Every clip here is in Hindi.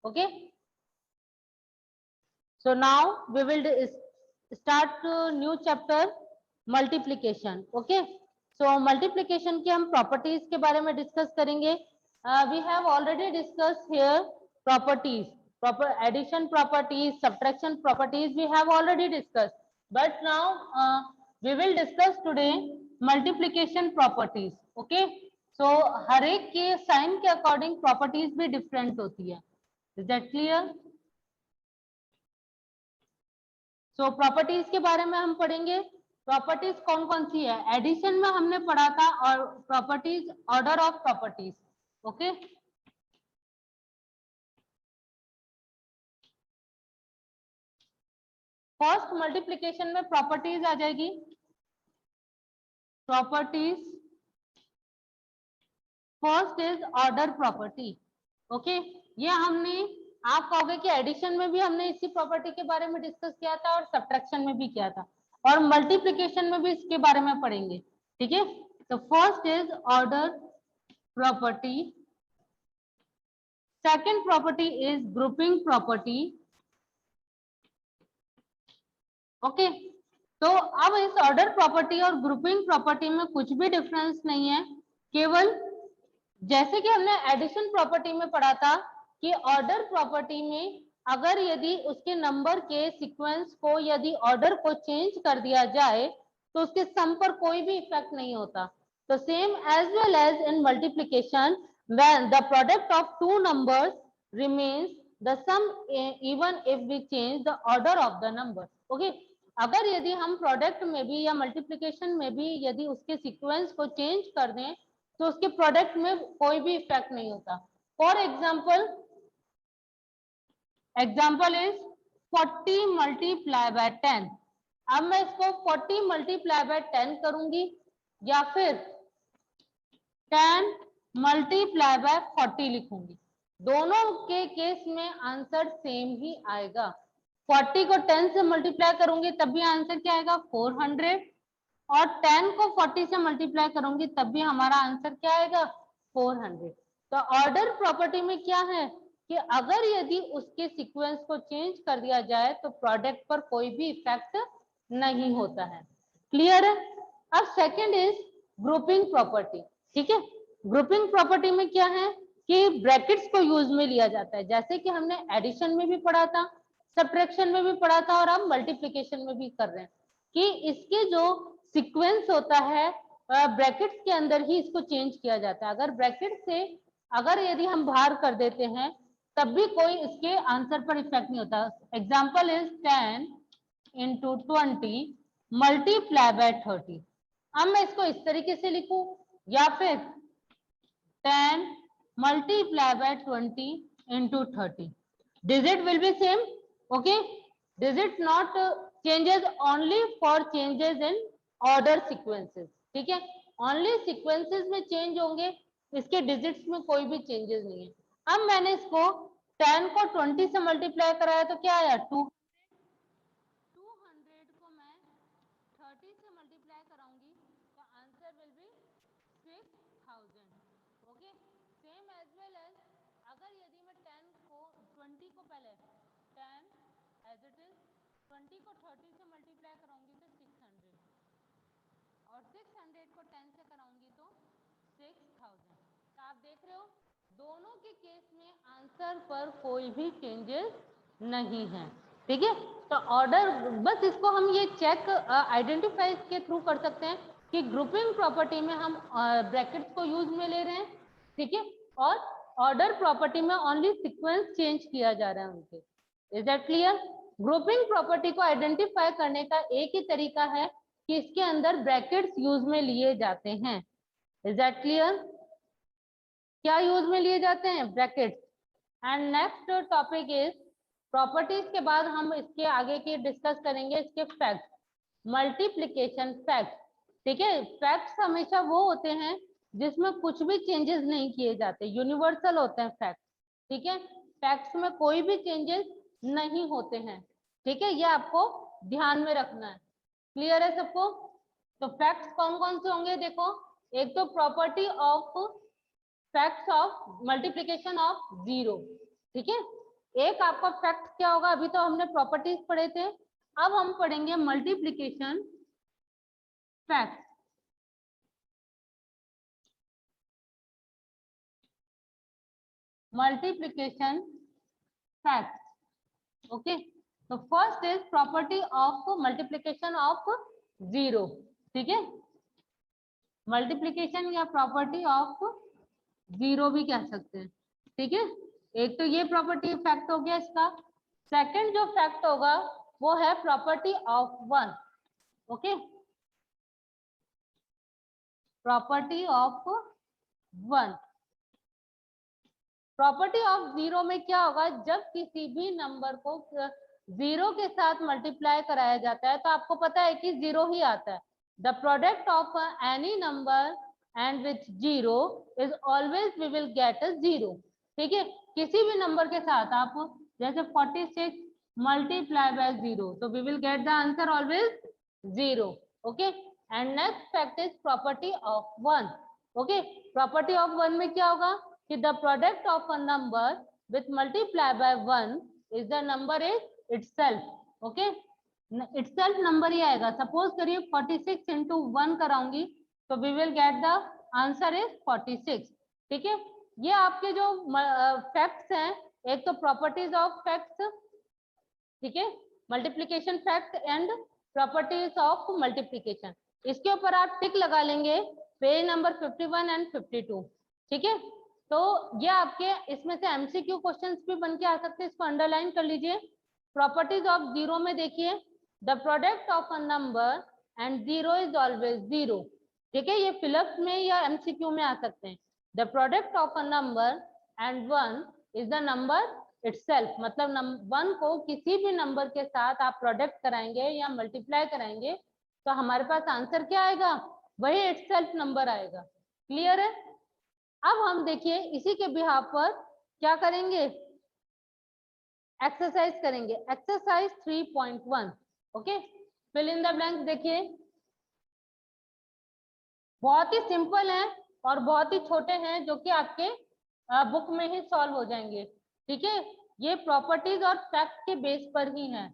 Okay, so now we will start new chapter multiplication. Okay, so multiplication की हम properties के बारे में discuss करेंगे. We have already discussed here properties, addition properties, subtraction properties we have already discussed, but now we will discuss today multiplication properties. Okay, so हर एक के sign के according properties भी different होती है. Is that clear? So properties के बारे में हम पढ़ेंगे. प्रॉपर्टीज कौन कौन सी है? एडिशन में हमने पढ़ा था, और properties order of properties. Okay, first multiplication में प्रॉपर्टीज आ जाएगी. Properties first is order property. Okay, ये हमने, आप कहोगे कि एडिशन में भी हमने इसी प्रॉपर्टी के बारे में डिस्कस किया था और सब्ट्रैक्शन में भी किया था, और मल्टीप्लिकेशन में भी इसके बारे में पढ़ेंगे. ठीक है, तो first is order property. Second property is grouping property. Okay, तो अब इस ऑर्डर प्रॉपर्टी और ग्रुपिंग प्रॉपर्टी में कुछ भी डिफरेंस नहीं है, केवल जैसे कि हमने एडिशन प्रॉपर्टी में पढ़ा था कि ऑर्डर प्रॉपर्टी में अगर यदि उसके नंबर के सीक्वेंस को, यदि ऑर्डर को चेंज कर दिया जाए तो उसके सम पर कोई भी इफेक्ट नहीं होता. तो same as well as in multiplication, when the product of two numbers remains the sum even if we change the order of the number. Okay, अगर यदि हम प्रोडक्ट में भी या मल्टीप्लिकेशन में भी यदि उसके सीक्वेंस को चेंज कर दें तो उसके प्रोडक्ट में कोई भी इफेक्ट नहीं होता. For example is 40 multiply by 10. अब मैं इसको 40 मल्टीप्लाई बाय 10 करूंगी या फिर 10 मल्टीप्लाई बाय 40 लिखूंगी. दोनों के केस में आंसर सेम ही आएगा. 40 को 10 से मल्टीप्लाई करूंगी तब भी आंसर क्या आएगा? 400. और 10 को 40 से मल्टीप्लाई करूंगी तब भी हमारा आंसर क्या आएगा? 400. तो ऑर्डर प्रॉपर्टी में क्या है कि अगर यदि उसके सीक्वेंस को चेंज कर दिया जाए तो प्रोडक्ट पर कोई भी इफेक्ट नहीं होता है. क्लियर है? अब सेकंड इज ग्रुपिंग प्रॉपर्टी. ठीक है, ग्रुपिंग प्रॉपर्टी में क्या है कि ब्रैकेट्स को यूज में लिया जाता है, जैसे कि हमने एडिशन में भी पढ़ा था, सब्ट्रैक्शन में भी पढ़ा था, और हम मल्टीप्लिकेशन में भी कर रहे हैं कि इसके जो सीक्वेंस होता है ब्रैकेट्स के अंदर ही इसको चेंज किया जाता है. अगर ब्रैकेट से अगर यदि हम बाहर कर देते हैं तब भी कोई इसके आंसर पर इफेक्ट नहीं होता. Example is 10 into 20 multiply by 30. अब मैं इसको इस तरीके से लिखूं या फिर 10 multiply by 20 into 30. Digit will be same. Okay, digit not changes only for changes in order sequences. ठीक है, only sequences में change होंगे, इसके digits में कोई भी changes नहीं है. अब मैंने इसको 10 को 20 से मल्टीप्लाई कराया तो क्या आया? 200 को मैं 30 से मल्टीप्लाई कराऊंगी तो answer will be 6000. Okay, same as well as अगर यदि मैं 10 को 20 को पहले 10 एज इट इज 20 को 30 से मल्टीप्लाई कराऊंगी तो 600, और 600 को 10 से कराऊंगी तो 6000. तो आप देख रहे हो दोनों के केस में आंसर पर कोई भी चेंजेस नहीं है. ठीक है, तो ऑर्डर, बस इसको हम ये चेक आइडेंटिफाई के थ्रू कर सकते हैं कि ग्रुपिंग प्रॉपर्टी में हम ब्रैकेट्स को यूज में ले रहे हैं. ठीक है, और ऑर्डर प्रॉपर्टी में ओनली सीक्वेंस चेंज किया जा रहा है उनके. Is that clear? Grouping property को आइडेंटिफाई करने का एक ही तरीका है कि इसके अंदर ब्रैकेट्स यूज में लिए जाते हैं. Is that clear? क्या यूज में लिए जाते हैं? Brackets. And next topic is properties के बाद हम इसके आगे के डिस्कस करेंगे इसके फैक्ट, मल्टीप्लिकेशन फैक्ट. ठीक है, फैक्ट्स हमेशा वो होते हैं जिसमें कुछ भी चेंजेस नहीं किए जाते, यूनिवर्सल होते हैं फैक्ट. ठीक है, फैक्ट्स में कोई भी चेंजेस नहीं होते हैं. ठीक है, ये आपको ध्यान में रखना है. क्लियर है सबको? तो फैक्ट्स कौन कौन से होंगे? देखो, एक तो property of facts of multiplication of zero. ठीक है, एक आपका फैक्ट क्या होगा, अभी तो हमने प्रॉपर्टीज पढ़े थे, अब हम पढ़ेंगे multiplication fact. Multiplication fact, okay. तो first is property of multiplication of zero, ठीक है, मल्टीप्लिकेशन या प्रॉपर्टी ऑफ जीरो भी कह सकते हैं, ठीक है। एक तो ये प्रॉपर्टी फैक्ट हो गया इसका। सेकंड जो फैक्ट होगा वो है property of one, okay, property of one. Property of zero में क्या होगा, जब किसी भी नंबर को जीरो के साथ मल्टीप्लाई कराया जाता है तो आपको पता है कि जीरो ही आता है। The product of any number and with zero is always we will get a zero, ठीक है। किसी भी नंबर के साथ आप जैसे 46 मल्टीप्लाई बाय जीरो, तो we will get the answer always zero, okay. And next fact is property of one, okay. Property of one में क्या होगा कि the product of a number with multiply by 1 is the number is itself, okay, itself number ही आएगा। सपोज करिए 46 into 1 कराऊंगी तो we will get the answer is 46, ठीक है। ये आपके जो फैक्ट्स हैं, एक तो प्रॉपर्टीज ऑफ फैक्ट्स, ठीक है, multiplication fact and properties of multiplication, इसके ऊपर आप टिक लगा लेंगे पेज नंबर 51 एंड 52, ठीक है। तो ये आपके इसमें से एमसीक्यू क्वेश्चंस भी बन के आ सकते हैं, इसको अंडरलाइन कर लीजिए। प्रॉपर्टीज ऑफ जीरो में देखिए, the product of a number and zero is always zero, ठीक है, ये फिलअप में या एमसीक्यू में आ सकते हैं। The product of a number and one is the number itself, मतलब वन को किसी भी नंबर के साथ आप प्रोडक्ट कराएंगे या मल्टीप्लाई कराएंगे तो हमारे पास आंसर क्या आएगा, वही इटसेल्फ नंबर आएगा। क्लियर है। अब हम देखिए इसी के बिहाफ पर क्या करेंगे, एक्सरसाइज करेंगे, exercise 3.1, okay. Fill in the blanks देखिए, बहुत ही सिंपल है और बहुत ही छोटे हैं जो कि आपके बुक में ही सॉल्व हो जाएंगे, ठीक है। ये प्रॉपर्टीज और फैक्ट के बेस पर ही है।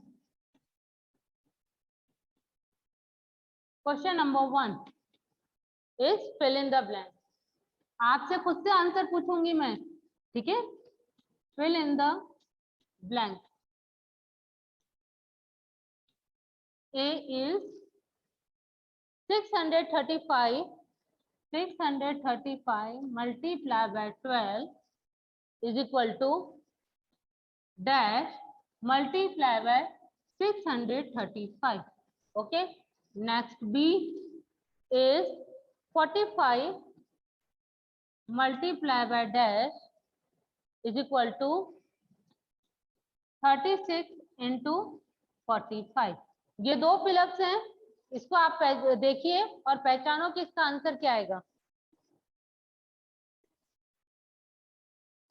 Question number 1 is fill in the blank, आपसे खुद से आंसर पूछूंगी मैं, ठीक है। Fill in the blank, A is 635 multiplied by 12 is equal to dash multiplied by 635, okay. Next B is 45 multiplied by dash is equal to 36 into 45। ये दो फिलअप्स हैं, इसको आप देखिए और पहचानो कि इसका आंसर क्या आएगा।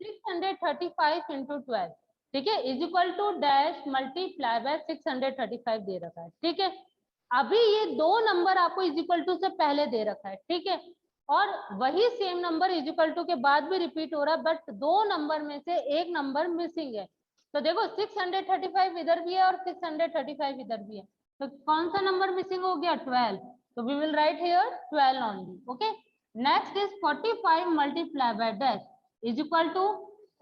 635 into 12, ठीक है, is equal to dash multiply by 635 दे रखा है, ठीक है। अभी ये दो नंबर आपको इज इक्वल टू से पहले दे रखा है, ठीक है, और वही same number is equal to के बाद भी रिपीट हो रहा है, बट दो नंबर में से एक नंबर मिसिंग है। तो देखो 635 इधर भी है और 635 इधर भी है, तो कौन सा नंबर मिसिंग हो गया, 12, तो we will write here 12 only, okay. Next is 45 multiply by dash is equal to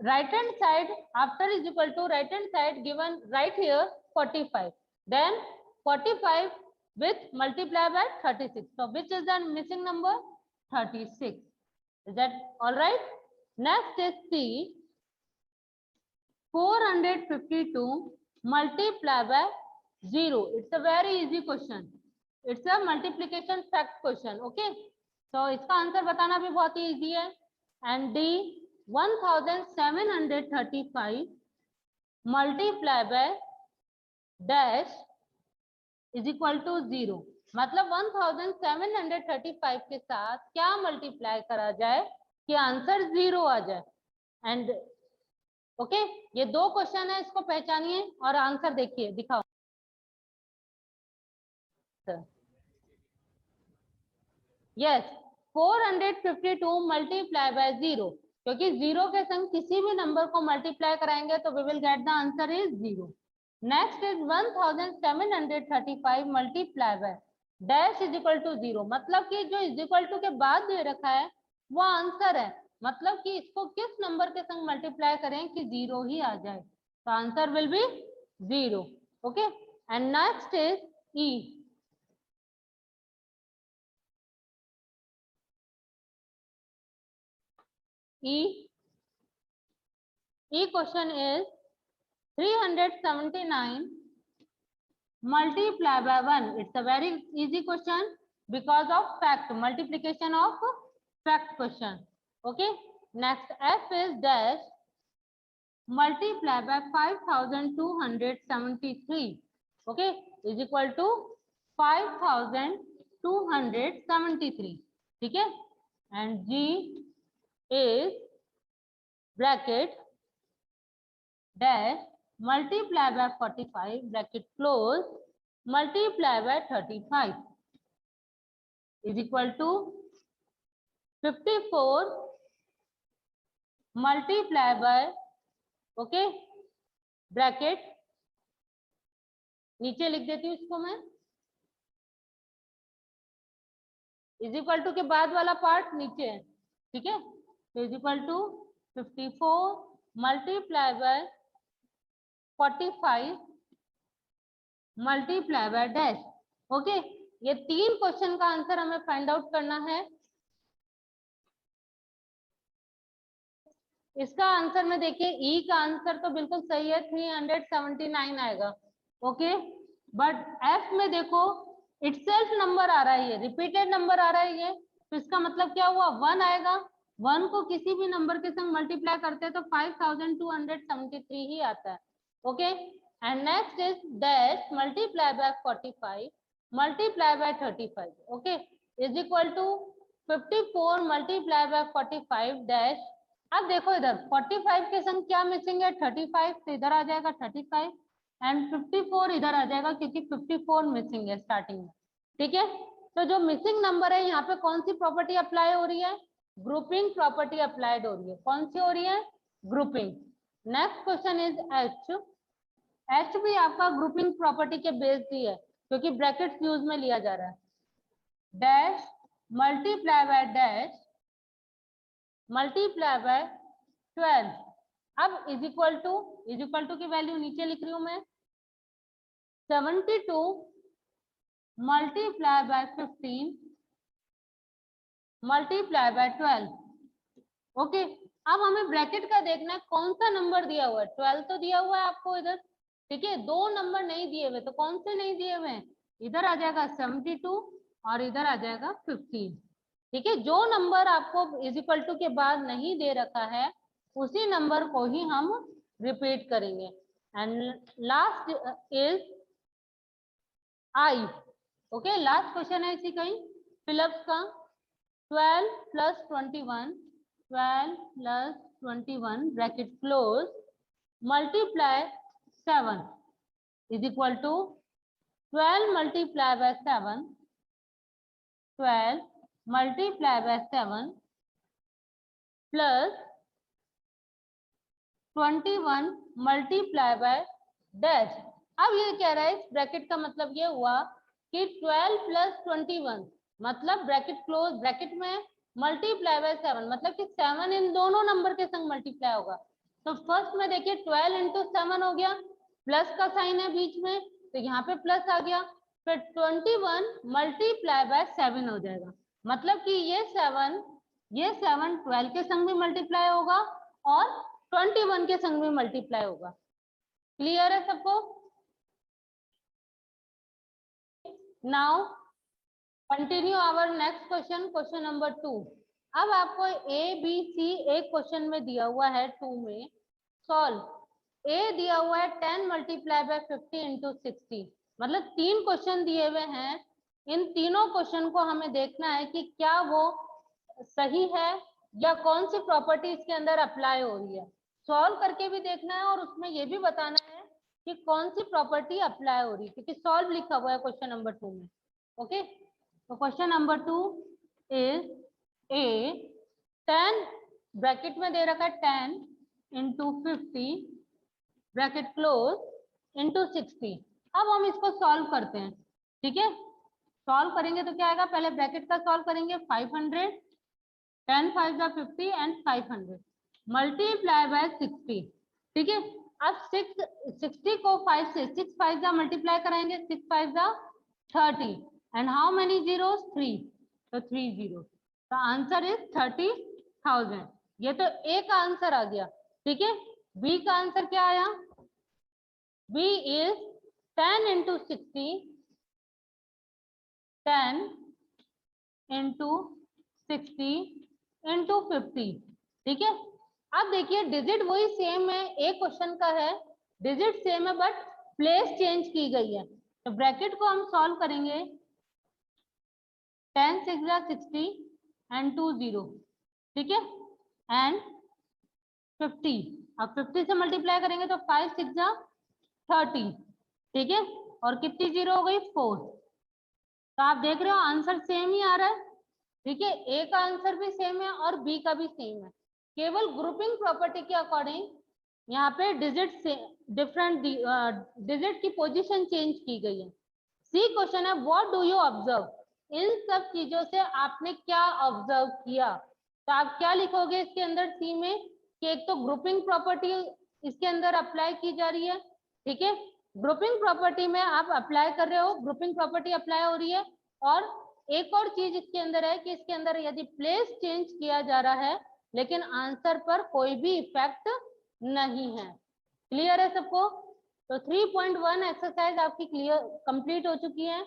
right hand side, after is equal to right hand side given right here 45, then 45 with multiply by 36, so which is the missing number, 36, is that all right? Next is C, 452 multiply by 0, it's a very easy question, it's a multiplication fact question, okay, so इसका आंसर बताना भी बहुत ही easy है। And D 1735 multiply by dash is equal to 0, मतलब 1735 के साथ क्या मल्टीप्लाई करा जाए कि आंसर 0 आ जाए। एंड ओके, ये दो क्वेश्चन है, इसको पहचानिए और आंसर देखिए, दिखाओ। यस, 452 मल्टीप्लाई बाय 0, क्योंकि 0 के संग किसी भी नंबर को मल्टीप्लाई कराएंगे तो we will get the answer is 0। Next is 1735 multiply by dash is equal to 0, मतलब कि जो इज इक्वल टू के बाद दे रखा है वो आंसर है, मतलब कि इसको किस नंबर के संग मल्टीप्लाई करें कि 0 ही आ जाए, तो answer will B 0। Okay, and next is E. E question is 379 multiply by 1. It's a very easy question because of fact, multiplication of fact question. Okay, next F is dash multiply by 5273. Okay, is equal to 5273. ठीक है, and G is bracket dash multiply by 45 bracket close multiply by 35 is equal to 54 multiply by, okay, bracket नीचे लिख देती हूँ इसको मैं, इज इक्वल टू के बाद वाला पार्ट नीचे है, ठीक है, तो is equal to 54 multiply by 45 multiply by dash. Okay, ये 3 क्वेश्चन का आंसर हमें फाइंड आउट करना है। इसका आंसर में देखिए, ई का आंसर तो बिल्कुल सही है, 379 आएगा। ओके, बट एफ में देखो इटसेल्फ नंबर आ रहा है, ये रिपीटेड नंबर आ रहा है ये, तो इसका मतलब क्या हुआ, 1 आएगा। 1 को किसी भी नंबर के संग मल्टीप्लाई करते हैं तो 5273 ही आता है। Okay, and next is dash multiply by 45 multiply by 35, okay, is equal to 54 multiply by 45 dash. अब देखो इधर 45 के संग क्या मिसिंग है, 35, तो इधर आ जाएगा 35 एंड 54 इधर आ जाएगा क्योंकि 54 मिसिंग है स्टार्टिंग में। ठीक है, तो जो मिसिंग नंबर है यहाँ पे कौन सी प्रॉपर्टी अप्लाई हो रही है, ग्रुपिंग प्रॉपर्टी अप्लाइड हो रही है। कौन सी हो रही है, grouping. Next question is H. H भी आपका ग्रुपिंग प्रॉपर्टी के बेस्ड ही है क्योंकि ब्रैकेट्स यूज में लिया जा रहा है। Dash multiply by dash multiply bye 12, अब इज इक्वल टू की वैल्यू नीचे लिख रही हूं मैं, 72 multiply by 15 multiply by 12। Okay, अब हमें ब्रैकेट का देखना है कौन सा नंबर दिया हुआ है, 12 तो दिया हुआ है आपको इधर, ठीक है, 2 नंबर नहीं दिए हुए, तो कौन से नहीं दिए हुए, इधर आ जाएगा 72 और इधर आ जाएगा 15। ठीक है, जो नंबर आपको इज इक्वल टू के बाद नहीं दे रखा है उसी नंबर को ही हम रिपीट करेंगे। And last is I. Okay, last question है इसी का ही फिलअप्स का। 12 plus 21 bracket close multiply 7 is equal to 12 multiply by 7, 12 multiply by 7 plus 21 multiply by dash. अब ये कह रहा है इस ब्रैकेट का मतलब ये हुआ कि 12 प्लस 21 मतलब ब्रैकेट क्लोज, ब्रैकेट में मल्टीप्लाई बाय 7 मतलब कि 7 इन दोनों नंबर के संग मल्टीप्लाई होगा। तो फर्स्ट में देखिए 12 इंटू 7 हो गया, प्लस का साइन है बीच में तो यहाँ पे प्लस आ गया, फिर 21 मल्टीप्लाई बाय 7 हो जाएगा, मतलब कि ये 7 12 के संग भी मल्टीप्लाई होगा और 21 के संग भी मल्टीप्लाई होगा। क्लियर है सबको? Now continue our next question, question number 2। अब आपको ए बी सी एक क्वेश्चन में दिया हुआ है 2 में, सॉल्व। ए दिया हुआ है 10 मल्टीप्लाई बाय 50 इंटू 60, मतलब 3 क्वेश्चन दिए हुए हैं, इन तीनों क्वेश्चन को हमें देखना है कि क्या वो सही है या कौन सी प्रॉपर्टी इसके अंदर अप्लाई हो रही है। सॉल्व करके भी देखना है और उसमें ये भी बताना है कि कौन सी प्रॉपर्टी अप्लाई हो रही है, क्योंकि सॉल्व लिखा हुआ है क्वेश्चन नंबर 2 में। ओके, तो question number 2 is a 10 bracket में दे रखा है 10 इंटू 50 ब्रैकेट क्लोज इंटू 60। अब हम इसको सॉल्व करते हैं, ठीक है। सॉल्व करेंगे तो क्या आएगा, पहले ब्रैकेट का सॉल्व करेंगे 500, 10 5 जा 50 एंड 500 मल्टीप्लाई बाय 60, ठीक है। अब 60 को 5 से 6 5 जा मल्टीप्लाई कराएंगे, 6 5 जा 30 एंड हाउ मेनी जीरोस 3, तो 3 जीरो, द आंसर इज 30,000। ये तो ए का आंसर आ गया, ठीक है। बी का आंसर क्या आया, B is 10 into 60, 10 into 60 into 50, ठीक है। अब देखिए डिजिट वही सेम है, एक क्वेश्चन का है, डिजिट सेम है बट प्लेस चेंज की गई है। तो ब्रैकेट को हम सॉल्व करेंगे, 10 6 जा 60 एंड 2 0, ठीक है, एंड 50। अब 50 से मल्टीप्लाई करेंगे तो 5 6 जा 30, ठीक है, और कितनी जीरो हो गई 4। तो आप देख रहे हो आंसर सेम ही आ रहा है, ठीक है। ए का आंसर भी सेम है और बी का भी सेम है, केवल ग्रुपिंग प्रॉपर्टी के अकॉर्डिंग यहाँ पे डिजिट से डिफरेंट डिजिट की पोजीशन चेंज की गई है। सी क्वेश्चन है, व्हाट डू यू ऑब्जर्व, इन सब चीजों से आपने क्या ऑब्जर्व किया। तो आप क्या लिखोगे इसके अंदर सी में, कि एक तो ग्रुपिंग प्रॉपर्टी इसके अंदर अप्लाई की जा रही है, ठीक है। ग्रुपिंग प्रॉपर्टी में आप अप्लाई कर रहे हो, ग्रुपिंग प्रॉपर्टी अप्लाई हो रही है, और एक और चीज इसके अंदर है कि इसके अंदर यदि प्लेस चेंज किया जा रहा है लेकिन आंसर पर कोई भी इफेक्ट नहीं है। क्लियर है सबको। तो 3.1 एक्सरसाइज आपकी क्लियर कंप्लीट हो चुकी है।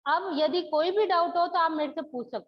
अब यदि कोई भी डाउट हो तो आप मेरे से पूछ सकते हो।